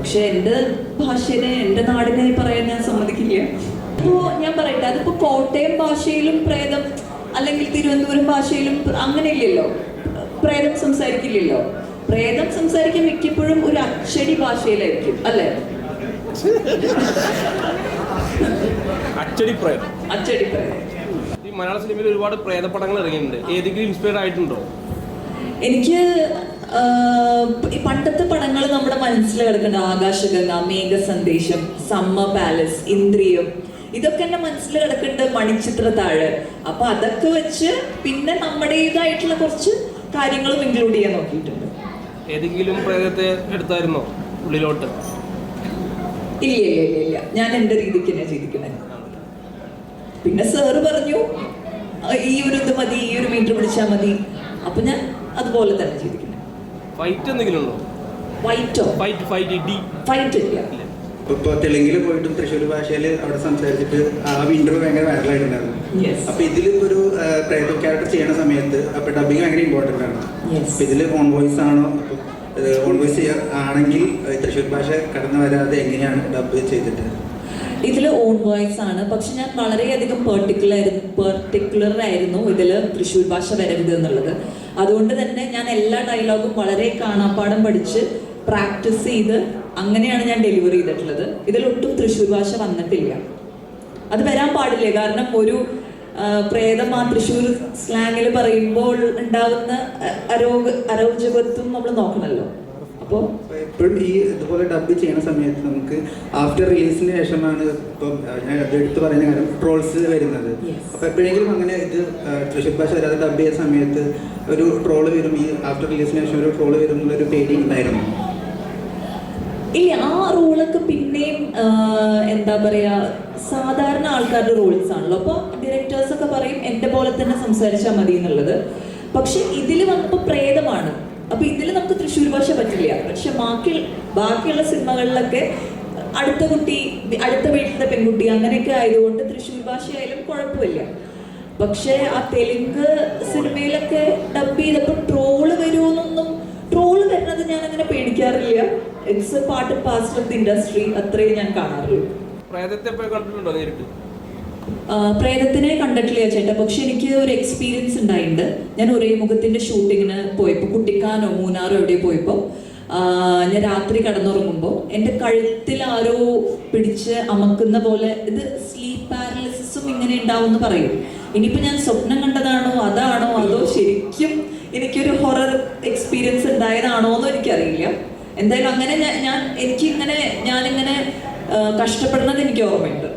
പക്ഷെ എൻ്റെ ഭാഷയെ എൻ്റെ നാടിനെ പറയാൻ ഞാൻ സമ്മതിക്കില്ല. അപ്പോൾ ഞാൻ പറയട്ടെ, അതിപ്പോൾ കോട്ടയം ഭാഷയിലും പ്രേതം അല്ലെങ്കിൽ തിരുവനന്തപുരം ഭാഷയിലും അങ്ങനെയില്ലല്ലോ, പ്രേതം സംസാരിക്കില്ലല്ലോ. പ്രേതം സംസാരിക്കാൻ മിക്കപ്പോഴും ഒരു അച്ചടി ഭാഷയിലായിരിക്കും അല്ലേ? അച്ചടി പ്രേതം. ഈ മലയാള സിനിമയിൽ ഒരുപാട് പ്രേതപടങ്ങൾ ഇറങ്ങിയിട്ടുണ്ട്. ഏതെങ്കിലും ഇൻസ്പയർഡ് ആയിട്ടുണ്ടോ? എനിക്ക് ഈ പണ്ടത്തെ പടങ്ങൾ നമ്മുടെ മനസ്സിൽ കിടക്കുന്നുണ്ട്. ആകാശഗംഗ, മേഘസന്ദേശം, സമ്മർ പാലസ്, ഇന്ദ്രിയം, ഇതൊക്കെ എൻ്റെ മനസ്സിൽ കിടക്കുന്നുണ്ട്. മണിച്ചിത്രത്താഴ്. അപ്പൊ അതൊക്കെ വെച്ച് പിന്നെ നമ്മുടേതായിട്ടുള്ള കുറച്ച് കാര്യങ്ങളും ഇൻക്ലൂഡ് ചെയ്യാൻ നോക്കിയിട്ടുണ്ട്. ഏതെങ്കിലും പ്രേതത്തെ എടുത്തായിരുന്നോ ഉള്ളിലോട്ട്? ഇല്ല, ഞാൻ എൻ്റെ രീതിക്ക് തന്നെ ചെയ്തിരിക്കണേ. പിന്നെ സാറ് പറഞ്ഞു ഈ ഒരു ഇത് മതി, ഈ ഒരു മീറ്റർ പിടിച്ചാൽ മതി. അപ്പൊ ഞാൻ അതുപോലെ തന്നെ ചെയ്തിരിക്കണേ. ഫൈറ്റ് എന്തെങ്കിലും ഉണ്ടോ? ഫൈറ്റ് ഇല്ല. ഇപ്പൊ തെലുങ്കിൽ പോയിട്ടും തൃശ്ശൂർ ഭാഷയിൽ അവിടെ സംസാരിച്ചിട്ട് ആ ഇന്റർവ്യൂ ഭയങ്കര വൈറലായിട്ടുണ്ടായിരുന്നു. അപ്പൊ ഇതിൽ ഒരു പ്രേത ക്യാരക്ടർ ചെയ്യണ സമയത്ത് അപ്പൊ ഡബിങ് ഭയങ്കര ഇമ്പോർട്ടന്റ് ആണ്. അപ്പൊ ഇതിൽ ഓൺ വോയിസ് ആണോ? ഓൺ വോയിസ് ആണെങ്കിൽ തൃശ്ശൂർ ഭാഷ കടന്നു വരാതെ എങ്ങനെയാണ് ഡബ് ചെയ്തിട്ട്? ഇതിൽ ഓൺ വോയിസ് ആണ്. പക്ഷെ ഞാൻ വളരെയധികം പെർട്ടിക്കുലർ ആയിരുന്നു ഇതിൽ തൃശ്ശൂർ ഭാഷ വരരുത് എന്നുള്ളത്. അതുകൊണ്ട് തന്നെ ഞാൻ എല്ലാ ഡയലോഗും വളരെ കാണാപ്പാഠം പഠിച്ച് പ്രാക്ടീസ് ചെയ്ത് അങ്ങനെയാണ് ഞാൻ ഡെലിവറി ചെയ്തിട്ടുള്ളത്. ഇതിലൊട്ടും തൃശ്ശൂർ ഭാഷ വന്നിട്ടില്ല. അത് വരാൻ പാടില്ല. കാരണം ഒരു പ്രേതം ആ തൃശ്ശൂർ സ്ലാങ്ങിൽ പറയുമ്പോൾ ഉണ്ടാകുന്ന അരോചകത്വം നമ്മൾ നോക്കണമല്ലോ. അപ്പോൾ എപ്പോഴും ഈ ഇതുപോലെ ഡബ് ചെയ്യുന്ന സമയത്ത് നമുക്ക് ആഫ്റ്റർ റിലീസിന് ശേഷമാണ് ഇപ്പം ഞാൻ എടുത്ത് പറയുന്ന കാര്യം ട്രോൾസ് വരുന്നത്. അപ്പൊ എപ്പോഴെങ്കിലും അങ്ങനെ ഇത് തൃശ്ശൂർ ഭാഷ വരാതെ ഡബ് ചെയ്യുന്ന സമയത്ത് ഒരു ട്രോള് വരും, ഈ ആഫ്റ്റർ റിലീസിന് ശേഷം ഒരു ട്രോള് വരും എന്നുള്ളൊരു പേടി ഉണ്ടായിരുന്നു? ഇല്ല, ആ റോളൊക്കെ പിന്നെയും എന്താ പറയാ, സാധാരണ ആൾക്കാരുടെ റോൾസ് ആണല്ലോ. അപ്പോൾ ഡയറക്ടേഴ്സ് ഒക്കെ പറയും എൻ്റെ പോലെ തന്നെ സംസാരിച്ചാൽ മതി എന്നുള്ളത്. പക്ഷെ ഇതിൽ വന്നപ്പോൾ പ്രേതമാണ്. അപ്പൊ ഇതിൽ നമുക്ക് തൃശ്ശൂർ ഭാഷ പറ്റില്ല. പക്ഷെ ബാക്കിയുള്ള സിനിമകളിലൊക്കെ അടുത്ത വീട്ടിലത്തെ പെൺകുട്ടി അങ്ങനെയൊക്കെ ആയതുകൊണ്ട് തൃശ്ശൂർ ഭാഷയായാലും കുഴപ്പമില്ല. പക്ഷെ ആ തെലുങ്ക് സിനിമയിലൊക്കെ ഡബ് ചെയ്തപ്പോൾ ട്രോള് വരുമെന്നൊന്നും, ട്രോള് വരുന്നത് ഞാൻ അങ്ങനെ പേടിക്കാറില്ല. It's a part and parcel of the industry. അത്രയും ഞാൻ കാണാറുള്ളൂ. പ്രേതത്തിനെ കണ്ടിട്ടില്ല ചേട്ടാ. പക്ഷെ എനിക്ക് ഒരു എക്സ്പീരിയൻസ് ഉണ്ടായിട്ടുണ്ട്. ഞാൻ ഒരേ മുഖത്തിന്റെ ഷൂട്ടിങ്ങിന് പോയപ്പോൾ, കുട്ടിക്കാനോ മൂന്നാറോ എവിടെയോ പോയപ്പോൾ, ഞാൻ രാത്രി കടന്നുറങ്ങുമ്പോൾ എൻ്റെ കഴുത്തിൽ ആരോ പിടിച്ച് അമക്കുന്ന പോലെ, ഇത് സ്ലീപ്പ് പാരലിസിസും ഇങ്ങനെ ഉണ്ടാവും എന്ന് പറയും. ഇനിയിപ്പോൾ ഞാൻ സ്വപ്നം കണ്ടതാണോ അതാണോ അതോ ശരിക്കും എനിക്കൊരു ഹൊറർ എക്സ്പീരിയൻസ് ഉണ്ടായതാണോ എന്ന് എനിക്കറിയില്ല. എന്തായാലും അങ്ങനെ ഞാനിങ്ങനെ കഷ്ടപ്പെടുന്നത് എനിക്ക് ഓർമ്മയുണ്ട്.